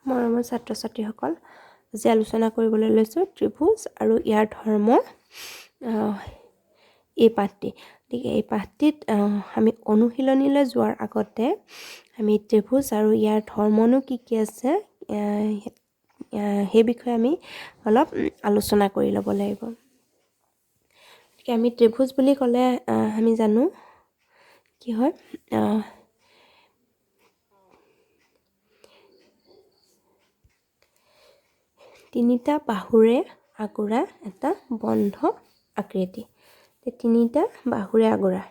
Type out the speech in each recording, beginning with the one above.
মৰমৰ ছাত্ৰ ছাত্ৰীসকল, আজি আলোচনা কৰিবলৈ লৈছোঁ ত্ৰিভুজ আৰু ইয়াৰ ধৰ্ম এই পাঠটি। গতিকে এই পাঠটিত আমি অনুশীলনীলৈ যোৱাৰ আগতে আমি ত্ৰিভুজ আৰু ইয়াৰ ধৰ্মনো কি কি আছে সেই বিষয়ে আমি অলপ আলোচনা কৰি ল'ব লাগিব। গতিকে আমি ত্ৰিভুজ বুলি ক'লে আমি জানো কি হয়, তিনিটা বাহুৰে আগুৰা এটা বন্ধ আকৃতি। তিনিটা বাহুৰে আগুৰা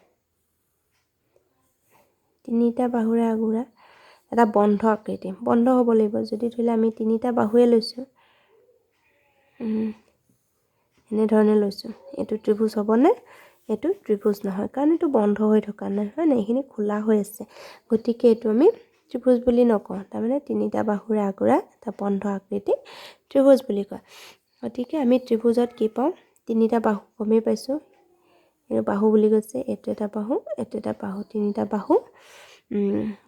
এটা বন্ধ আকৃতি। বন্ধ হ'ব লাগিব। যদি ধৰি লওক আমি তিনিটা বাহুৱে লৈছোঁ, এনেধৰণে লৈছোঁ, এইটো ত্ৰিভুজ হ'বনে? এইটো ত্ৰিভুজ নহয়, কাৰণ এইটো বন্ধ হৈ থকা নাই, হয় নাই? এইখিনি খোলা হৈ আছে। গতিকে এইটো আমি ত্ৰিভুজ বুলি নকওঁ। তাৰমানে তিনিটা বাহুৰে আগুৰা এটা বন্ধ আকৃতি ত্ৰিভুজ বুলি কয়। গতিকে আমি ত্ৰিভুজত কি পাওঁ? তিনিটা বাহু গমেই পাইছোঁ। এইটো বাহু বুলি কৈছে, এইটো এটা বাহু, এইটো এটা বাহু, তিনিটা বাহু।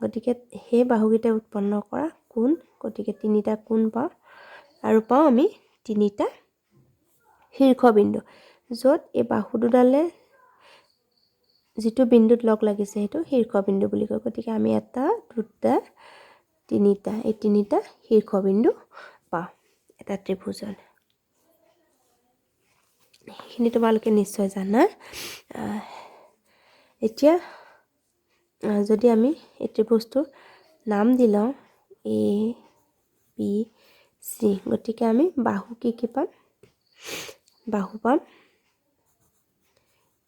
গতিকে সেই বাহুকেইটা উৎপন্ন কৰা কোণ, গতিকে তিনিটা কোণ পাওঁ আৰু পাওঁ আমি তিনিটা শীৰ্ষবিন্দু, য'ত এই বাহু দুডালে যিটো বিন্দুত লগ লাগিছে সেইটো শীৰ্ষবিন্দু বুলি কয়। গতিকে আমি এটা, দুটা, তিনিটা, এই তিনিটা শীৰ্ষবিন্দু পাওঁ এটা ত্ৰিভুজত। সেইখিনি তোমালোকে নিশ্চয় জানা। এতিয়া যদি আমি এই ত্ৰিভুজটোৰ নাম দি লওঁ এ বি চি, গতিকে আমি বাহু কি কি পাম? বাহু পাম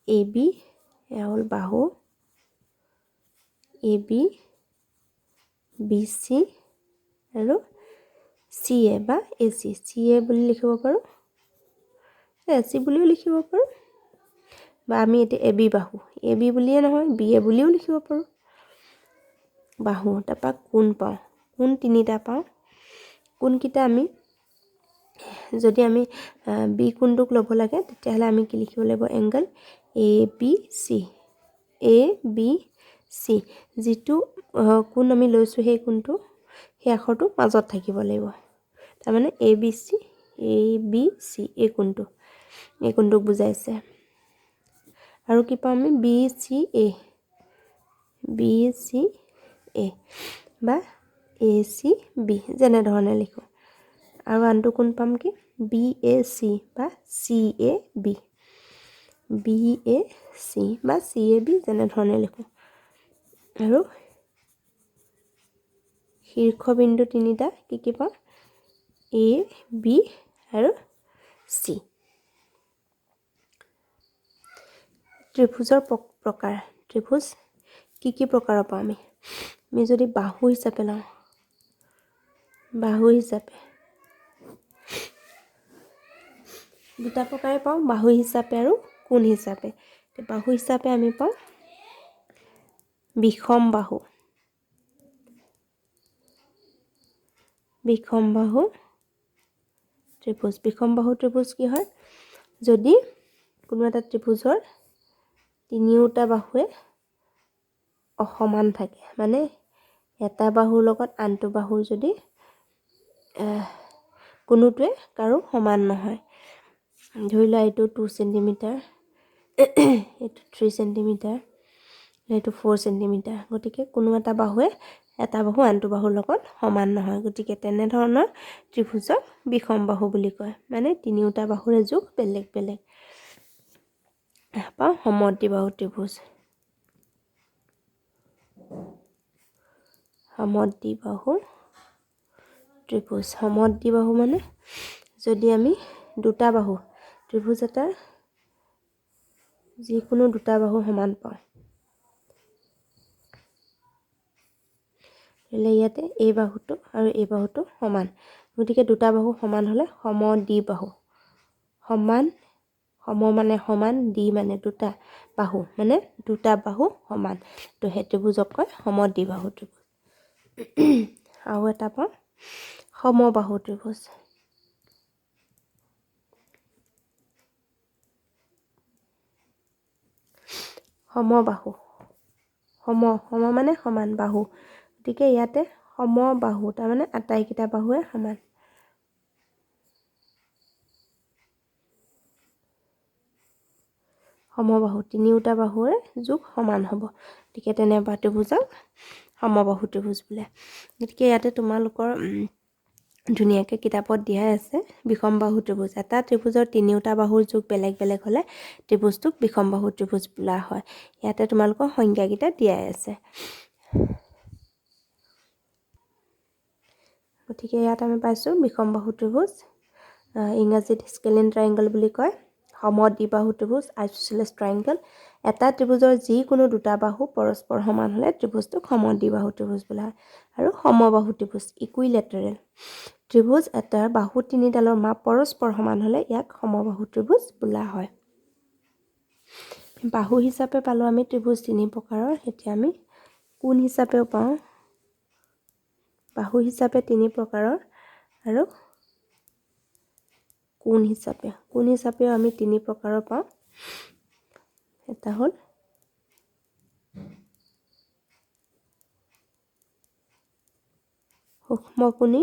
এ বি, এয়া হ'ল বাহু এ বি, বি চি আৰু চি এ বা এ চি। চি এ বুলি লিখিব পাৰোঁ, এ চি বুলিও লিখিব পাৰোঁ, বা আমি এতিয়া এ বি বাহু, এ বি বুলিয়ে নহয় বি এ বুলিও লিখিব পাৰোঁ। বাহু, তাৰপৰা কোণ পাওঁ, কোণ তিনিটা পাওঁ। কোণকেইটা আমি যদি আমি বি কোণটোক ল'ব লাগে, তেতিয়াহ'লে আমি কি লিখিব লাগিব? Angle A B C, A B C. যিটো কোণ আমি লৈছোঁ সেই কোণটো, সেই আখৰটো মাজত থাকিব লাগিব। তাৰমানে এ বি চি, এই কোণটোক বুজাইছে। আৰু কি পাওঁ আমি? বি চি এ বা এ চি বি, যেনেধৰণে লিখোঁ। আৰু আনটো কোণ পাম কি? বি এ চি বা C A B, B A C বা চি এ বি, যেনেধৰণে লিখোঁ। আৰু শীৰ্ষবিন্দু তিনিটা কি কি পাওঁ? এ বি আৰু চি। ত্ৰিভুজৰ প্ৰকাৰ, ত্ৰিভুজ কি কি প্ৰকাৰৰ পাওঁ আমি? আমি যদি বাহু হিচাপে লওঁ, বাহু হিচাপে দুটা প্ৰকাৰে পাওঁ, বাহু হিচাপে আৰু কোণ হিচাপে। বাহু হিচাপে আমি পাওঁ বিষম বাহু, বিষম বাহু ত্ৰিভুজ। বিষম বাহু ত্ৰিভুজ কি হয়? যদি কোনো এটা ত্ৰিভুজৰ তিনিওটা বাহুৱে অসমান থাকে, মানে এটা বাহুৰ লগত আনটো বাহুৰ যদি কোনোটোৱে কাৰো সমান নহয়। ধৰি লোৱা এইটো 2 চেণ্টিমিটাৰ, এইটো 3 চেণ্টিমিটাৰ, এইটো 4 চেণ্টিমিটাৰ। গতিকে কোনো এটা বাহুৱে এটা বাহু আনটো বাহুৰ লগত সমান নহয়। গতিকে তেনেধৰণৰ ত্ৰিভুজক বিষম বাহু বুলি কয়, মানে তিনিওটা বাহুৰে জোখ বেলেগ বেলেগ। পাওঁ সমদ্বিবাহু ত্ৰিভুজ, সমদ্বিবাহু ত্ৰিভুজ। সমদ্বিবাহু মানে যদি আমি দুটা বাহু, ত্ৰিভুজ এটাৰ যিকোনো দুটা বাহু সমান পাওঁ, ইয়াতে এই বাহুটো আৰু এই বাহুটো সমান, গতিকে দুটা বাহু সমান হ'লে সমদ্বিবাহু। সম মানে সমান, দ্বি মানে দুটা, বাহু মানে দুটা বাহু সমান, তো সেই ত্ৰিভুজক কয় সমদ্বিবাহু ত্ৰিভুজ। আৰু এটা পাওঁ সমবাহু ত্ৰিভুজ। সমবাহু, সম মানে সমান, বাহু, গতিকে ইয়াতে সমবাহু তাৰমানে আটাইকেইটা বাহুৱে সমান সমবাহু তিনিওটা বাহুৰে যোগ সমান হ'ব গতিকে তেনেকুৱা ত্ৰিভুজক সমবাহু ত্ৰিভুজ বোলে গতিকে ইয়াতে তোমালোকৰ ধুনীয়াকৈ কিতাপত দিয়াই আছে বিষমবাহু ত্ৰিভুজ এটা ত্ৰিভুজৰ তিনিওটা বাহুৰ যোগ বেলেগ বেলেগ হ'লে ত্ৰিভুজটোক বিষমবাহু ত্ৰিভুজ বোলা হয় ইয়াতে তোমালোকৰ সংজ্ঞাকেইটা দিয়াই আছে গতিকে ইয়াত আমি পাইছোঁ বিষমবাহু ত্ৰিভুজ ইংৰাজীত স্কেলিন ট্ৰায়েংগল বুলি কয় সমদ্বিবাহু ত্ৰিভুজ আইচোচেলেছ ট্ৰায়েংগল এটা ত্ৰিভুজৰ যিকোনো দুটা বাহু পৰস্পৰ সমান হ'লে ত্ৰিভুজটোক সমদ্বিবাহু ত্ৰিভুজ বোলা হয় আৰু সমবাহু ত্ৰিভুজ ইকুইলেটাৰেল ত্ৰিভুজ এটাৰ বাহু তিনিডালৰ মাপ পৰস্পৰ সমান হ'লে ইয়াক সমবাহু ত্ৰিভুজ বোলা হয় বাহু হিচাপে পালোঁ আমি ত্ৰিভুজ তিনি প্ৰকাৰৰ এতিয়া আমি কোণ হিচাপেও পাওঁ বাহু হিচাপে তিনি প্ৰকাৰৰ আৰু কোণ হিচাপেও আমি তিনি প্ৰকাৰৰ পাওঁ এটা হ'ল সূক্ষ্মকোণী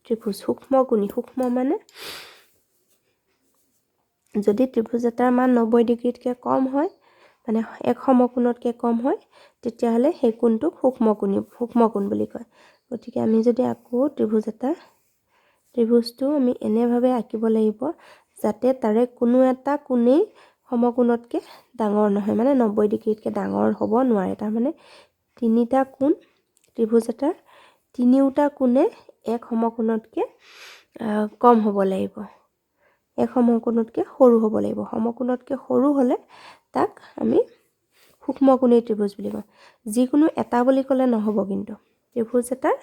ত্ৰিভুজ সূক্ষ্ম মানে যদি ত্ৰিভুজ এটাৰ মান 90 ডিগ্ৰীতকৈ কম হয় মানে এক সমকোণতকৈ কম হয় তেতিয়াহ'লে সেই কোণটোক সূক্ষ্মকোণ বুলি কয় গতিকে আমি যদি আকৌ ত্ৰিভুজটো আমি এনেভাৱে আঁকিব লাগিব যাতে তাৰে কোনো এটা কোণেই সমকোণতকৈ ডাঙৰ নহয় মানে 90 ডিগ্ৰীতকৈ ডাঙৰ হ'ব নোৱাৰে তাৰমানে তিনিটা কোণ ত্ৰিভুজ এটাৰ তিনিওটা কোণে এক সমকোণতকৈ কম হ'ব লাগিব এক সমকোণতকৈ সৰু হ'ব লাগিব সমকোণতকৈ সৰু হ'লে তাক আমি সূক্ষ্মকোণী ত্ৰিভুজ বুলি কওঁ যিকোনো এটা বুলি ক'লে নহ'ব কিন্তু ত্ৰিভুজ এটাৰ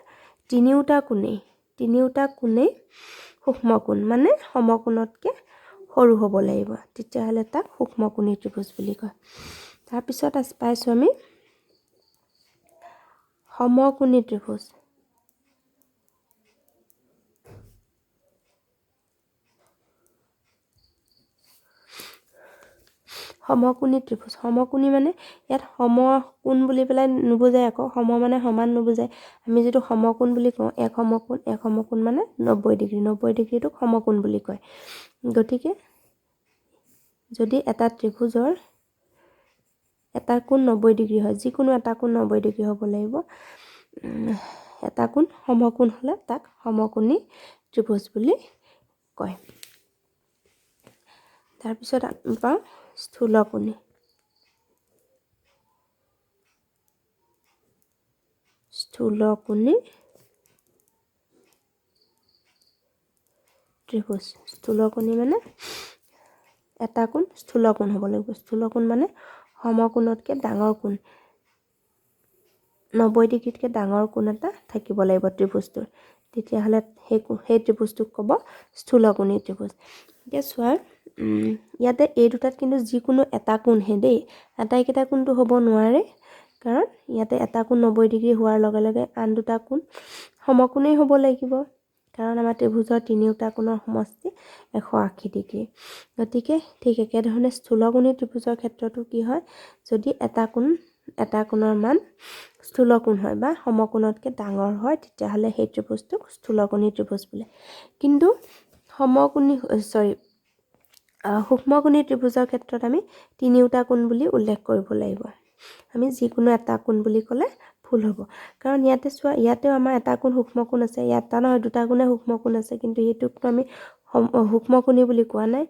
তিনিওটা কোণেই সূক্ষ্মকোণ মানে সমকোণতকৈ সৰু হ'ব লাগিব তেতিয়াহ'লে তাক সূক্ষ্মকোণী ত্ৰিভুজ বুলি কয় তাৰপিছত পাইছোঁ আমি সমকোণী ত্ৰিভুজ সমকোণী মানে ইয়াত সমকোণ বুলি পেলাই নুবুজায় আকৌ সম মানে সমান নুবুজায় আমি যিটো সমকোণ বুলি কওঁ এক সমকোণ মানে 90 ডিগ্ৰীটোক সমকোণ বুলি কয় গতিকে যদি এটা ত্ৰিভুজৰ এটা কোণ 90 ডিগ্ৰী হয় যিকোনো এটা কোণ 90 ডিগ্ৰী হ'ব লাগিব এটা কোণ সমকোণ হ'লে তাক সমকোণী ত্ৰিভুজ বুলি কয় তাৰপিছত আমি পাওঁ স্থূলকোণী ত্ৰিভুজ স্থূলকোণী মানে এটা কোণ স্থূলকোণ হ'ব লাগিব স্থূলকোণ মানে সমকোণতকৈ ডাঙৰ কোণ 90 ডিগ্ৰীতকৈ ডাঙৰ কোণ এটা থাকিব লাগিব ত্ৰিভুজটোৰ তেতিয়াহ'লে সেই ত্ৰিভুজটোক ক'ব স্থূলকোণী ত্ৰিভুজ এতিয়া চোৱা ইয়াতে এই দুটাত কিন্তু যিকোনো এটা কোণহে দেই আটাইকেইটা কোণটো হ'ব নোৱাৰে কাৰণ ইয়াতে এটা কোণ 90 ডিগ্ৰী হোৱাৰ লগে লগে আন দুটা কোণ সমকোণেই হ'ব লাগিব কাৰণ আমাৰ ত্ৰিভুজৰ তিনিওটা কোণৰ সমষ্টি 180 ডিগ্ৰী গতিকে ঠিক একেধৰণে স্থূলকোণী ত্ৰিভুজৰ ক্ষেত্ৰতো কি হয় যদি এটা কোণৰ মান স্থূলকোণ হয় বা সমকোণতকৈ ডাঙৰ হয় তেতিয়াহ'লে সেই ত্ৰিভুজটোক স্থূলকোণী ত্ৰিভুজ বোলে কিন্তু সূক্ষ্মকোণী ত্ৰিভুজৰ ক্ষেত্ৰত আমি তিনিওটা কোণ বুলি উল্লেখ কৰিব লাগিব আমি যিকোনো এটা কোণ বুলি ক'লে ভুল হ'ব কাৰণ ইয়াতে চোৱা ইয়াতেও আমাৰ এটা কোণ সূক্ষ্মকোণ আছে এটা নহয় দুটা কোণে সূক্ষ্মকোণ আছে কিন্তু এইটোকতো আমি সূক্ষ্মকোণী বুলি কোৱা নাই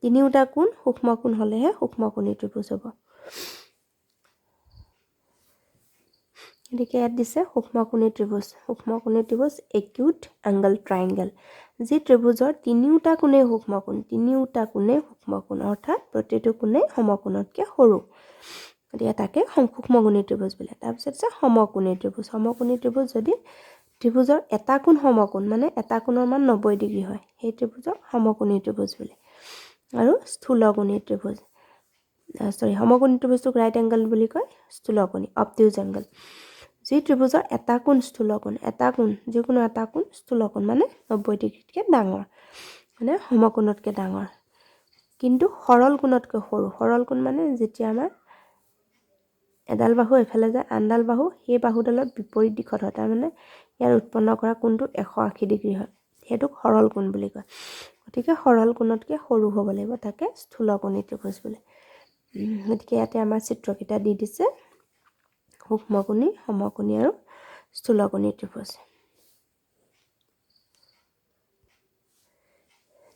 তিনিওটা কোণ সূক্ষ্মকোণ হ'লেহে সূক্ষ্মকোণী ত্ৰিভুজ হ'ব গতিকে ইয়াত দিছে সূক্ষ্মকোণী ত্ৰিভুজ একিউট এংগল ট্ৰায়েংগল যি ত্ৰিভুজৰ তিনিওটা কোণেই সূক্ষ্মকোণ অৰ্থাৎ প্ৰতিটো কোণেই সমকোণতকৈ সৰু গতিকে তাকে সূক্ষ্মকোণী ত্ৰিভুজ বোলে তাৰপিছত আছে সমকোণী ত্ৰিভুজ যদি ত্ৰিভুজৰ এটা কোণ সমকোণ মানে এটা কোণৰ মান 90 ডিগ্ৰী হয় সেই ত্ৰিভুজক সমকোণী ত্ৰিভুজ বোলে আৰু স্থূলকোণী ত্ৰিভুজ সমকোণী ত্ৰিভুজটোক ৰাইট এংগল বুলি কয় স্থূলকোণী অবটিউজ এংগল যি ত্ৰিভুজৰ এটা কোণ স্থূলকোণ যিকোনো এটা কোণ স্থূলকোণ মানে 90 ডিগ্ৰীতকৈ ডাঙৰ মানে সমকোণতকৈ ডাঙৰ কিন্তু সৰল কোণতকৈ সৰু সৰল কোণ মানে যেতিয়া আমাৰ এডাল বাহু এফালে যায়, আনডাল বাহু সেই বাহুডালৰ বিপৰীত দিশত হয়। তাৰমানে ইয়াৰ উৎপন্ন কৰা কোণটো 180 ডিগ্ৰী হয়। সেইটোক সৰল কোণ বুলি কয়। গতিকে সৰল কোণতকৈ সৰু হ'ব লাগিব, তাকে স্থূলকোণী ত্ৰিভুজ বোলে। গতিকে ইয়াতে আমাৰ চিত্ৰকেইটা দি দিছে, সূক্ষ্মকোণী, সমকোণী আৰু স্থূলকোণী ত্ৰিভুজ।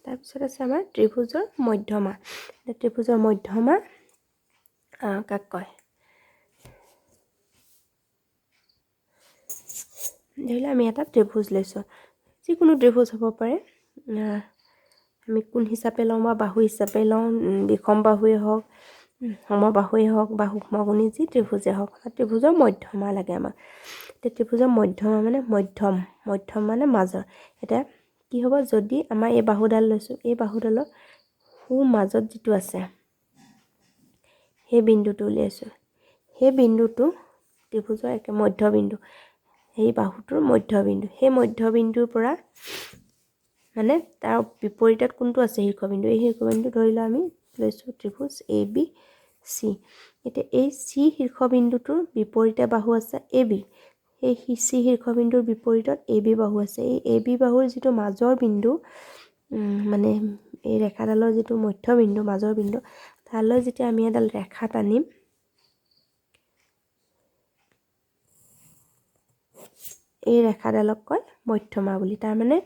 তাৰপিছত আছে আমাৰ ত্ৰিভুজৰ মধ্যমা। ত্ৰিভুজৰ মধ্যমা কাক কয়? ধৰি লওক আমি এটা ত্ৰিভুজ লৈছোঁ, যিকোনো ত্ৰিভুজ হ'ব পাৰে। আমি কোণ হিচাপে লওঁ বা বাহু হিচাপে লওঁ, বিষম বাহুৱেই হওক, সমবাহুৱেই হওক বা সূক্ষ্মকোণী যি ত্ৰিভুজেই হওক, ত্ৰিভুজৰ মধ্যমা লাগে আমাক। এতিয়া ত্ৰিভুজৰ মধ্যমা মানে মধ্যম মানে মাজৰ। এতিয়া কি হ'ব, যদি আমাৰ এই বাহুডাল লৈছোঁ, এই বাহুডালৰ মাজত যিটো আছে সেই বিন্দুটো উলিয়াইছোঁ, সেই বিন্দুটো ত্ৰিভুজৰ একে মধ্যবিন্দু, সেই বাহুটোৰ মধ্যবিন্দু। সেই মধ্যবিন্দুৰ পৰা মানে তাৰ বিপৰীতত কোনটো আছে শীৰ্ষবিন্দু, এই শীৰ্ষবিন্দু ধৰি লওঁ আমি লৈছোঁ ত্ৰিভুজ ABC। এতিয়া এই চি শীৰ্ষবিন্দুটোৰ বিপৰীতে বাহু আছে AB। সেই চি শীৰ্ষবিন্দুৰ বিপৰীতত AB বাহু আছে। এই AB বাহুৰ যিটো মাজৰ বিন্দু, মানে এই ৰেখাডালৰ যিটো মধ্যবিন্দু, মাজৰ বিন্দু, তালৈ যেতিয়া আমি এডাল ৰেখা টানিম, এই ৰেখাডালক কয় মধ্যমা বুলি। তাৰমানে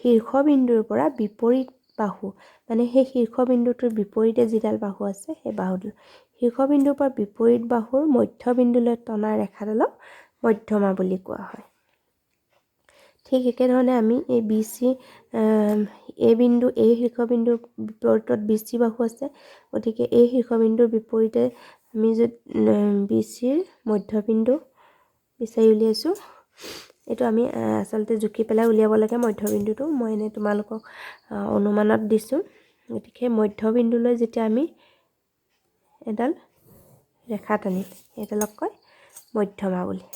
শীৰ্ষবিন্দুৰ পৰা বিপৰীত বাহু, মানে সেই শীৰ্ষবিন্দুটোৰ বিপৰীতে যিডাল বাহু আছে সেই বাহুডাল, শীৰ্ষবিন্দুৰ পৰা বিপৰীত বাহুৰ মধ্যবিন্দুলৈ টনা ৰেখাডালক মধ্যমা বুলি কোৱা হয়। ঠিক একেধৰণে আমি এই BC, এই বিন্দু, এই শীৰ্ষবিন্দুৰ বিপৰীতত BC বাহু আছে। গতিকে এই শীৰ্ষবিন্দুৰ বিপৰীতে আমি যদি BCৰ মধ্যবিন্দু বিচাৰি উলিয়াইছোঁ, এইটো আমি আচলতে জুখি পেলাই উলিয়াব লাগে মধ্যবিন্দুটো, মই এনেই তোমালোকক অনুমানত দিছোঁ। গতিকে মধ্যবিন্দুলৈ যেতিয়া আমি এডাল ৰেখা টানিম, এইডালক কয় মধ্যমা বুলি।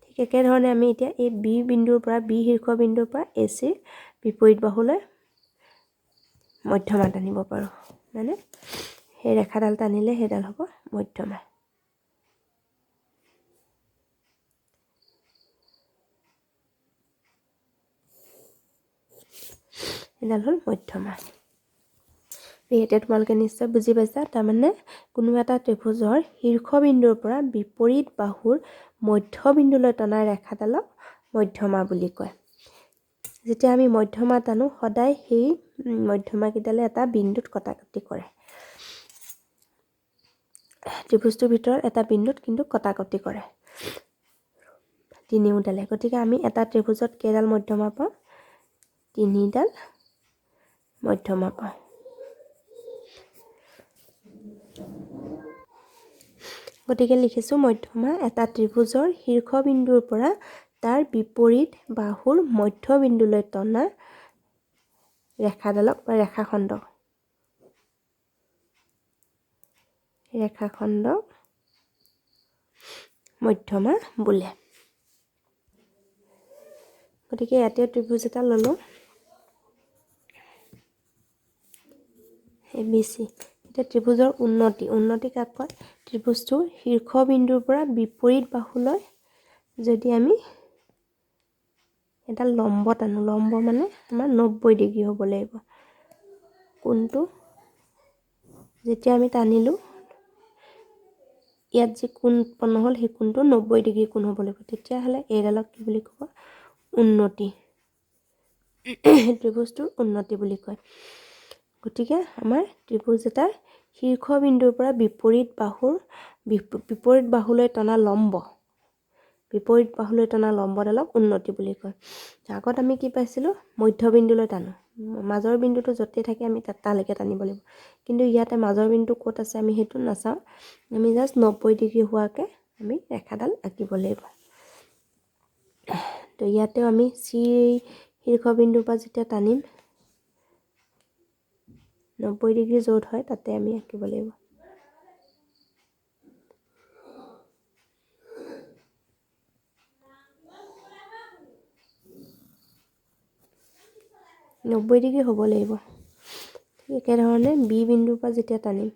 ঠিক একেধৰণে আমি এতিয়া এই বি বিন্দুৰ পৰা, বি শীৰ্ষবিন্দুৰ পৰা ACৰ বিপৰীত বাহুলৈ মধ্যমা টানিব পাৰোঁ। মানে সেই ৰেখাডাল টানিলে সেইডাল হ'ব মধ্যমা। এডাল হ'ল মধ্যমা। এতিয়া তোমালোকে নিশ্চয় বুজি পাইছা। তাৰমানে কোনো এটা ত্ৰিভুজৰ শীৰ্ষবিন্দুৰ পৰা বিপৰীত বাহুৰ মধ্যবিন্দুলৈ টনা ৰেখাডালক মধ্যমা বুলি কয়। যেতিয়া আমি মধ্যমা টানো, সদায় সেই মধ্যমাকেইডালে এটা বিন্দুত কটাকটি কৰে। ত্ৰিভুজটোৰ ভিতৰত এটা বিন্দুত কিন্তু কটাকটি কৰে তিনিওডালে। গতিকে আমি এটা ত্ৰিভুজত কেইডাল মধ্যমা পাওঁ? তিনিডাল মধ্যমা পাওঁ। গতিকে লিখিছোঁ, মধ্যমা এটা ত্ৰিভুজৰ শীৰ্ষবিন্দুৰ পৰা তাৰ বিপৰীত বাহুৰ মধ্যবিন্দুলৈ টনা ৰেখাডালক বা ৰেখাখণ্ডক মধ্যমা বোলে। গতিকে ইয়াতে ত্ৰিভুজ এটা ল'লোঁ ABC। এতিয়া ত্ৰিভুজৰ উন্নতি কাক কয়? ত্ৰিভুজটোৰ শীৰ্ষবিন্দুৰ পৰা বিপৰীত বাহুলৈ যদি আমি এটা লম্ব টানো, লম্ব মানে আমাৰ 90 ডিগ্ৰী হ'ব লাগিব। কোনটো যেতিয়া আমি টানিলোঁ, ইয়াত যি কোণ উৎপন্ন হ'ল সেই কোণটো 90 ডিগ্ৰী কোণ হ'ব লাগিব। তেতিয়াহ'লে এইডালক কি বুলি ক'ব? উন্নতি। ত্ৰিভুজটোৰ উন্নতি বুলি কয়। গতিকে আমাৰ ত্ৰিভুজ এটাৰ শীৰ্ষবিন্দুৰ পৰা বিপৰীত বাহুলৈ টনা লম্বডালক উন্নতি বুলি কয়। আগত আমি কি পাইছিলোঁ? মধ্যবিন্দুলৈ টানো, মাজৰ বিন্দুটো য'তে থাকে আমি তালৈকে টানিব লাগিব। কিন্তু ইয়াতে মাজৰ বিন্দু ক'ত আছে আমি সেইটো নাচাওঁ, আমি জাষ্ট 90 ডিগ্ৰী হোৱাকৈ আমি ৰেখাডাল আঁকিব লাগিব। তো ইয়াতেও আমি চি শীৰ্ষবিন্দুৰ পৰা যেতিয়া টানিম, 90 ডিগ্ৰী য'ত হয় তাতে আমি আঁকিব লাগিব। নব্বৈ ডিগ্ৰী হ'ব লাগিব। একেধৰণে বি বিন্দুৰ পৰা যেতিয়া টানিম,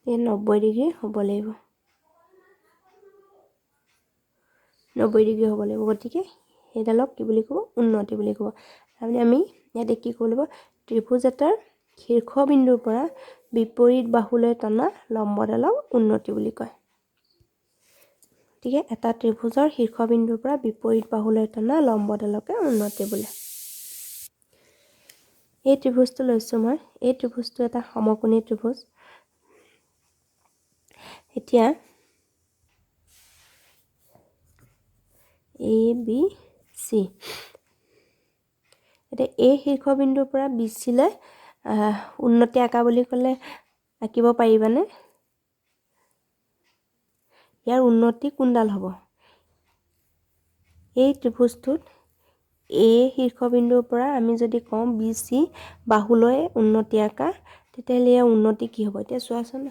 এই 90 ডিগ্ৰী হ'ব লাগিব 90 ডিগ্ৰী হ'ব লাগিব গতিকে সেইডালক কি বুলি ক'ব উন্নতি বুলি ক'ব তাৰমানে আমি ইয়াতে কি কৰিব লাগিব ত্ৰিভুজ এটাৰ শীৰ্ষবিন্দুৰ পৰা বিপৰীত বাহুলৈ টনা লম্বডালক উন্নতি বুলি কয় গতিকে এটা ত্ৰিভুজৰ শীৰ্ষবিন্দুৰ পৰা বিপৰীত বাহুলৈ টনা লম্বডালকে উন্নতি বোলে এই ত্ৰিভুজটো লৈছোঁ মই এই ত্ৰিভুজটো এটা সমকোণী ত্ৰিভুজ এতিয়া এ বি চি এতিয়া এই শীৰ্ষবিন্দুৰ পৰা বি চিলৈ উন্নতি আঁকা বুলি ক'লে আঁকিব পাৰিবানে ইয়াৰ উন্নতি কোনডাল হ'ব এই ত্ৰিভুজটোত এ শীৰ্ষবিন্দুৰ পৰা আমি যদি কওঁ বি চি বাহুলৈ উন্নতি আঁকা তেতিয়াহ'লে ইয়াৰ উন্নতি কি হ'ব এতিয়া চোৱাচোন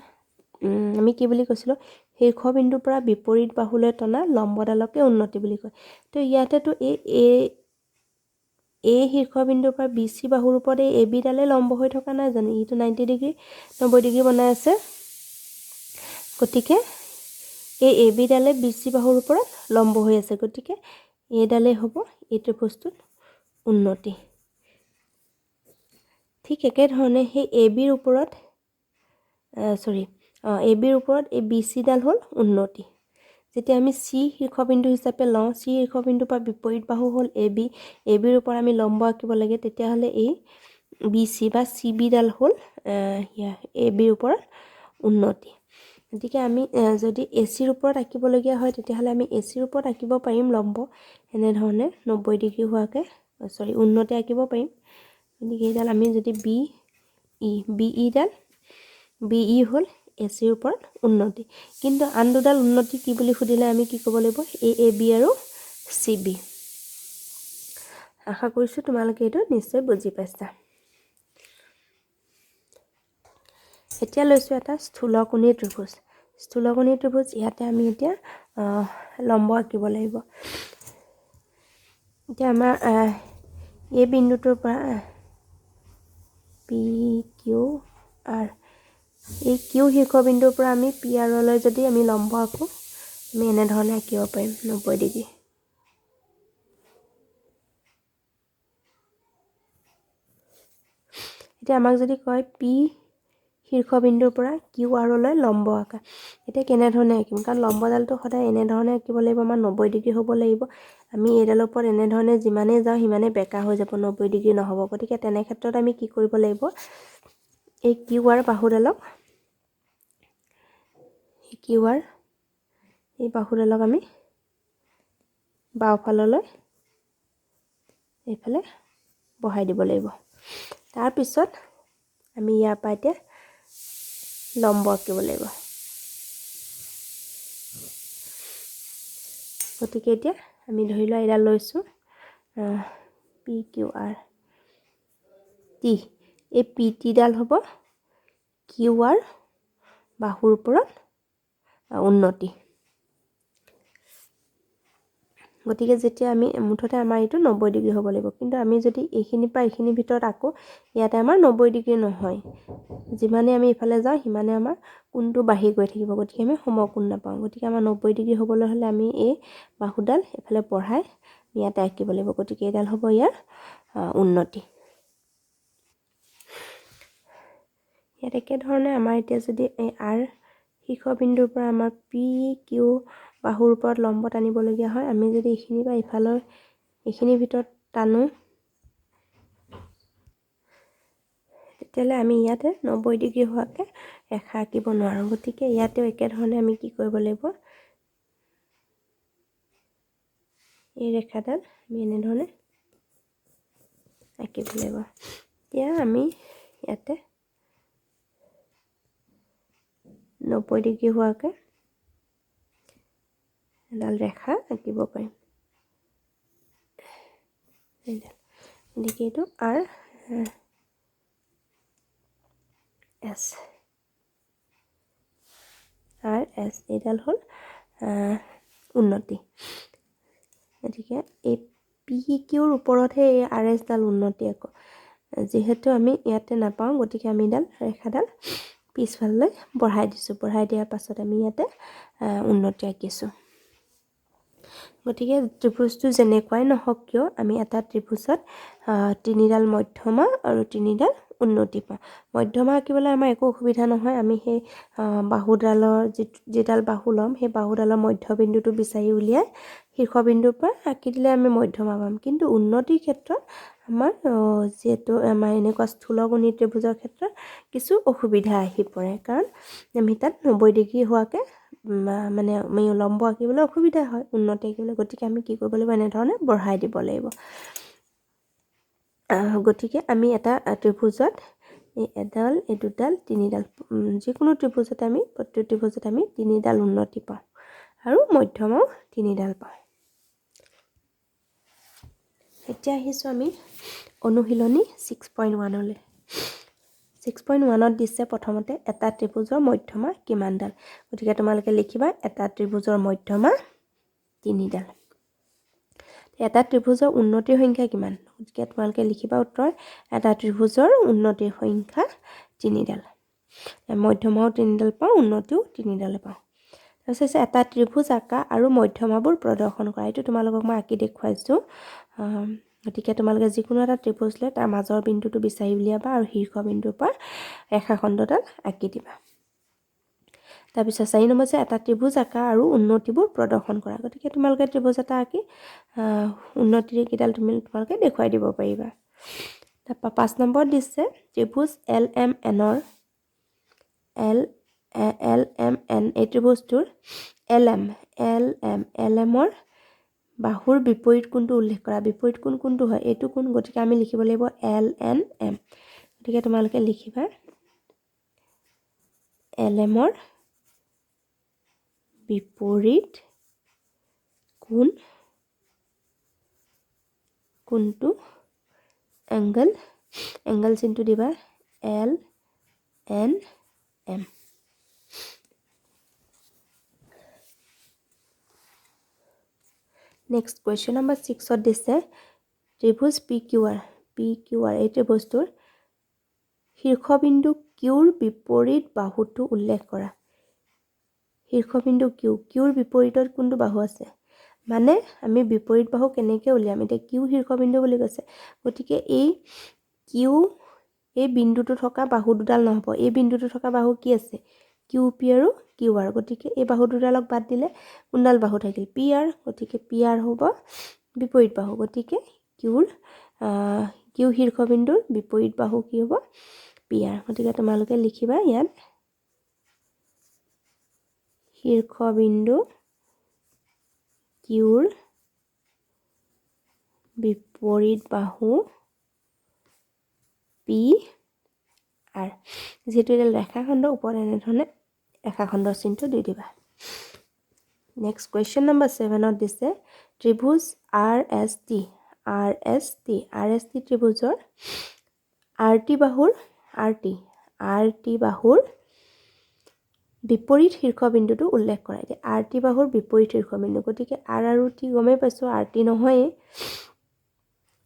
আমি কি বুলি কৈছিলোঁ শীৰ্ষবিন্দুৰ পৰা বিপৰীত বাহুলৈ টনা লম্বডালকে উন্নতি বুলি কয় তো ইয়াতেতো এই শীৰ্ষবিন্দুৰ পৰা বি চি বাহুৰ ওপৰত এই এ বিডালে লম্ব হৈ থকা নাই জানো ইটো 90 ডিগ্ৰী 90 ডিগ্ৰী বনাই আছে গতিকে এই এ বিডালে বি চি বাহুৰ ওপৰত লম্ব হৈ আছে গতিকে এইডালে হ'ব এই ত্ৰিভুজটোত উন্নতি ঠিক একেধৰণে সেই এ বিৰ ওপৰত এ বিৰ ওপৰত এই বি চিডাল হ'ল উন্নতি যেতিয়া আমি চি শীৰ্ষবিন্দু হিচাপে লওঁ চি শীৰ্ষবিন্দুৰ পৰা বিপৰীত বাহু হ'ল এ বিৰ ওপৰত আমি লম্ব আঁকিব লাগে তেতিয়াহ'লে এই বি চি বা চি বিডাল হ'ল এ বিৰ ওপৰত উন্নতি গতিকে আমি যদি এ চিৰ ওপৰত আঁকিবলগীয়া হয় তেতিয়াহ'লে আমি এ চিৰ ওপৰত আঁকিব পাৰিম লম্ব এনেধৰণে 90 ডিগ্ৰী হোৱাকৈ উন্নতি আঁকিব পাৰিম গতিকে এইডাল আমি যদি বি ই হ'ল এ চিৰ ওপৰত উন্নতি কিন্তু আন দুডাল উন্নতি কি বুলি সুধিলে আমি কি ক'ব লাগিব এ বি আৰু চি বি আশা কৰিছোঁ তোমালোকে এইটো নিশ্চয় বুজি পাইছা এতিয়া লৈছোঁ এটা স্থূলকোণী ত্ৰিভুজ ইয়াতে আমি এতিয়া লম্ব আঁকিব লাগিব এতিয়া আমাৰ এই বিন্দুটোৰ পৰা পি কিউ আৰ এই কিউ শীৰ্ষবিন্দুৰ পৰা আমি পি আৰলৈ যদি আমি লম্ব আঁকো আমি এনেধৰণে আঁকিব পাৰিম 90 ডিগ্ৰী এতিয়া আমাক যদি কয় পি শীৰ্ষবিন্দুৰ পৰা কিউ আৰলৈ লম্ব আঁকা এতিয়া কেনেধৰণে আঁকিম কাৰণ লম্বডালটো সদায় এনেধৰণে আঁকিব লাগিব আমাৰ 90 ডিগ্ৰী হ'ব লাগিব আমি এইডালৰ ওপৰত এনেধৰণে যিমানেই যাওঁ সিমানেই বেকা হৈ যাব 90 ডিগ্ৰী নহ'ব গতিকে তেনে ক্ষেত্ৰত আমি কি কৰিব লাগিব এই কিউ আৰ বাহুডালক আমি বাওঁফাললৈ এইফালে বহাই দিব লাগিব তাৰপিছত আমি ইয়াৰ পৰা এতিয়া লম্ব আঁকিব লাগিব গতিকে এতিয়া আমি ধৰি লোৱা এডাল লৈছোঁ পি কিউ আৰ টি এই পি টিডাল হ'ব কিউ আৰ বাহুৰ ওপৰত উন্নতি গতিকে যেতিয়া আমি মুঠতে আমাৰ এইটো 90 ডিগ্ৰী হ'ব লাগিব কিন্তু আমি যদি এইখিনিৰ পৰা এইখিনিৰ ভিতৰত আকৌ ইয়াতে আমাৰ 90 ডিগ্ৰী নহয় যিমানে আমি ইফালে যাওঁ সিমানে আমাৰ কোণটো বাঢ়ি গৈ থাকিব গতিকে আমি সমকোণ নাপাওঁ গতিকে আমাৰ 90 ডিগ্ৰী হ'বলৈ হ'লে আমি এই বাহুডাল এফালে বঢ়াই ইয়াতে আঁকিব লাগিব গতিকে এইডাল হ'ব ইয়াৰ উন্নতি ইয়াত একেধৰণে আমাৰ এতিয়া যদি এই আৰ শীৰ্ষবিন্দুৰ পৰা আমাৰ পি কিউ বাহুৰ ওপৰত লম্ব টানিবলগীয়া হয় আমি যদি এইখিনি বা ইফালৰ এইখিনিৰ ভিতৰত টানো তেতিয়াহ'লে আমি ইয়াতে 90 ডিগ্ৰী হোৱাকৈ ৰেখা আঁকিব নোৱাৰোঁ গতিকে ইয়াতেও একেধৰণে আমি কি কৰিব লাগিব এই ৰেখাডাল আমি এনেধৰণে আঁকিব লাগিব এতিয়া আমি ইয়াতে 90 ডিগ্ৰী হোৱাকৈ এডাল ৰেখা আঁকিব পাৰিম গতিকে এইটো আৰ এছ এইডাল হ'ল উন্নতি গতিকে এই পি কিউৰ ওপৰতহে এই আৰ এছডাল উন্নতি আকৌ যিহেতু আমি ইয়াতে নাপাওঁ গতিকে আমি ৰেখাডাল পিছফাললৈ বঢ়াই দিছোঁ বঢ়াই দিয়াৰ পাছত আমি ইয়াতে উন্নতি আঁকিছোঁ গতিকে ত্ৰিভুজটো যেনেকুৱাই নহওক কিয় আমি এটা ত্ৰিভুজত তিনিডাল মধ্যমা আৰু তিনিডাল উন্নতি পাওঁ মধ্যমা আঁকিবলৈ আমাৰ একো অসুবিধা নহয় আমি সেই বাহুডালৰ যিডাল বাহু ল'ম সেই বাহুডালৰ মধ্যবিন্দুটো বিচাৰি উলিয়াই শীৰ্ষবিন্দুৰ পৰা আঁকি দিলে আমি মধ্যমা পাম কিন্তু উন্নতিৰ ক্ষেত্ৰত আমাৰ যিহেতু আমাৰ এনেকুৱা স্থূলকোণী ত্ৰিভুজৰ ক্ষেত্ৰত কিছু অসুবিধা আহি পৰে কাৰণ আমি তাত 90 ডিগ্ৰী হোৱাকৈ মানে আমি লম্ব আঁকিবলৈ অসুবিধা হয় উন্নতি আঁকিবলৈ গতিকে আমি কি কৰিব লাগিব এনেধৰণে বঢ়াই দিব লাগিব গতিকে আমি এটা ত্ৰিভুজত এডাল এই দুডাল তিনিডাল যিকোনো ত্ৰিভুজত আমি প্ৰতি ত্ৰিভুজত আমি তিনিডাল উন্নতি পাওঁ আৰু মধ্যমাও তিনিডাল পাওঁ এতিয়া আহিছোঁ আমি অনুশীলনী 6.1 লৈ 6.1ত দিছে প্ৰথমতে এটা ত্ৰিভুজৰ মধ্যমা কিমানডাল গতিকে তোমালোকে লিখিবা এটা ত্ৰিভুজৰ মধ্যমা তিনিডাল এটা ত্ৰিভুজৰ উন্নতিৰ সংখ্যা কিমান গতিকে তোমালোকে লিখিবা উত্তৰ এটা ত্ৰিভুজৰ উন্নতিৰ সংখ্যা তিনিডাল মধ্যমাও তিনিডাল পাওঁ উন্নতিও তিনিডাল পাওঁ তাৰপিছত এটা ত্ৰিভুজ আঁকা আৰু মধ্যমাবোৰ প্ৰদৰ্শন কৰা এইটো তোমালোকক মই আঁকি দেখুৱাইছোঁ গতিকে তোমালোকে যিকোনো এটা ত্ৰিভুজ লৈ তাৰ মাজৰ বিন্দুটো বিচাৰি উলিয়াবা আৰু শীৰ্ষ বিন্দুৰ পৰা ৰেখাখণ্ডডাল আঁকি দিবা তাৰপিছত 4 নম্বৰ যে এটা ত্ৰিভুজ আঁকা আৰু উন্নতিবোৰ প্ৰদৰ্শন কৰা গতিকে তোমালোকে ত্ৰিভুজ এটা আঁকি উন্নতিৰ কিডাল তোমালোকে দেখুৱাই দিব পাৰিবা তাৰপৰা 5 নম্বৰ দিছে ত্ৰিভুজ LMN ৰ LMN এই ত্ৰিভুজটোৰ LM ৰ বাহুৰ বিপৰীত কোণটো উল্লেখ কৰা বিপৰীত কোণ কোনটো হয় এইটো কোণ গতিকে আমি লিখিব লাগিব LNM গতিকে তোমালোকে লিখিবা LM ৰ বিপৰীত কোণ কোনটো এংগল চিনটো দিবা LNM নেক্সট কুৱেশ্যন নম্বৰ 6ত দিছে ত্ৰিভুজ PQR এই ত্ৰিভুজটোৰ শীৰ্ষবিন্দু Qৰ বিপৰীত বাহুটো উল্লেখ কৰা শীৰ্ষবিন্দু Qৰ বিপৰীতত কোনটো বাহু আছে মানে আমি বিপৰীত বাহু কেনেকৈ উলিয়াম এতিয়া Q শীৰ্ষবিন্দু বুলি কৈছে গতিকে এই Q এই বিন্দুটো থকা বাহু দুডাল নহব এই বিন্দুটো থকা বাহু কি আছে QP আৰু QR গতিকে এই বাহু দুডালক বাদ দিলে কোনডাল বাহু থাকিল PR গতিকে PR হ'ব বিপৰীত বাহু গতিকে Q শীৰ্ষবিন্দুৰ বিপৰীত বাহু কি হ'ব PR গতিকে তোমালোকে লিখিবা ইয়াত শীৰ্ষবিন্দু Qৰ বিপৰীত বাহু PR যেহেতু এডাল ৰেখাখণ্ড ওপৰত এনেধৰণে ৰেখাখণ্ডৰ চিনটো দি দিবা নেক্সট কুৱেশ্যন নম্বৰ 7ত দিছে ত্ৰিভুজ RST ত্ৰিভুজৰ RT বাহুৰ বিপৰীত শীৰ্ষবিন্দুটো উল্লেখ কৰা এতিয়া RT বাহুৰ বিপৰীত শীৰ্ষবিন্দু গতিকে R আৰু T গমেই পাইছোঁ RT নহয়েই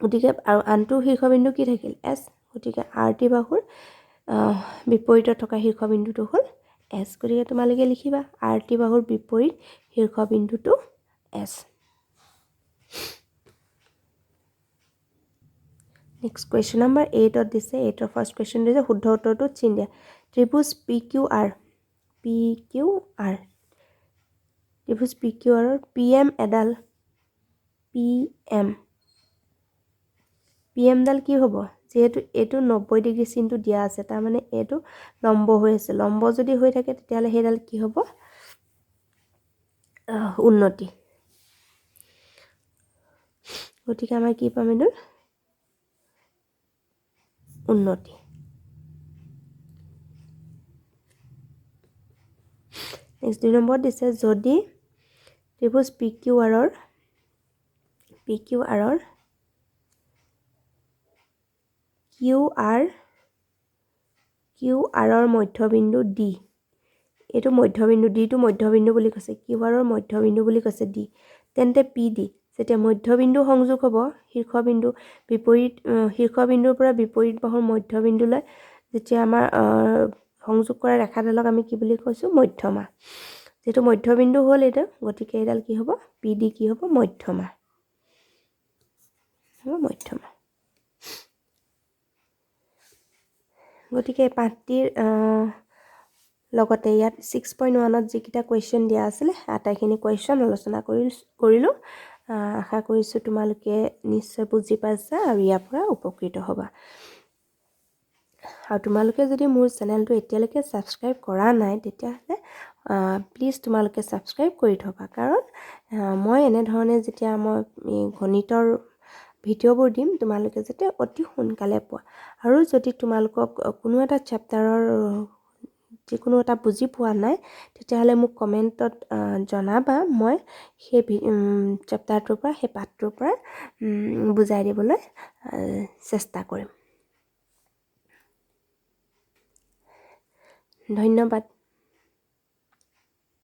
গতিকে আৰু আনটো শীৰ্ষবিন্দু কি থাকিল S গতিকে RT বাহুৰ বিপৰীতত থকা শীৰ্ষবিন্দুটো হ'ল S গতিকে তোমালোকে লিখিবা RT বাহুৰ বিপৰীত শীৰ্ষবিন্দুটো S নেক্সট কুৱেশ্যন নম্বৰ 8ত দিছে 8ৰ ফাৰ্ষ্ট কুৱেশ্যন দিছে শুদ্ধ উত্তৰটো চিন দিয়া ত্ৰিভুজ PQR ত্ৰিভুজ PQR ৰ PM এডাল PM ডাল কি হ'ব যেহেতু এইটো 90 ডিগ্ৰী চিনটো দিয়া আছে তাৰ মানে এইটো লম্ব হৈ আছে লম্ব যদি হৈ থাকে তেতিয়াহ'লে সেইডাল কি হ'ব উন্নতি গতিকে আমাৰ কি পাম এইটো উন্নতি নেক্সট 2 নম্বৰত দিছে যদি ত্ৰিভুজ PQR ৰ QR ৰ মধ্যবিন্দু D এইটো মধ্যবিন্দু D টো মধ্যবিন্দু বুলি কৈছে QR ৰ মধ্যবিন্দু বুলি কৈছে D তেন্তে PD যেতিয়া মধ্যবিন্দু সংযোগ হ'ব শীৰ্ষবিন্দুৰ পৰা বিপৰীত বাহুৰ মধ্যবিন্দুলৈ যেতিয়া আমাৰ সংযোগ কৰা ৰেখাডালক আমি কি বুলি কৈছোঁ মধ্যমা যেটো মধ্যবিন্দু হ'ল এটা গতিকে এডাল কি হ'ব PD কি হ'ব মধ্যমা মধ্যমা গতিকে পাঠটিৰ লগতে ইয়াত 6.1 ত যিকিটা কোৱেশ্চন দিয়া আছিল আটাইখিনি কোৱেশ্চন আলোচনা কৰিলো আশা কৰিছো তোমালোকে নিশ্চয় বুজি পাইছা আৰু ইয়াৰ পৰা উপকৃত হ'বা আৰু তোমালোকে যদি মোৰ চেনেলটো এতিয়ালৈকে সাবস্ক্ৰাইব কৰা নাই তেতিয়াহলে প্লিজ তোমালোকে সাবস্ক্ৰাইব কৰি থবা কাৰণ মই এনে ধৰণে যেতিয়া মই গণিতৰ ভিডিঅ'বোৰ দিম তোমালোকে যাতে অতি সোনকালে পোৱা আৰু যদি তোমালোকক কোনো এটা চেপ্টাৰৰ যিকোনো এটা বুজি পোৱা নাই তেতিয়াহলে মোক কমেন্টত জনাবা মই সেই চেপ্টাৰটোৰ পৰা সেই পাঠটোৰ পৰা বুজাই দিবলৈ চেষ্টা কৰিম ধন্যবাদ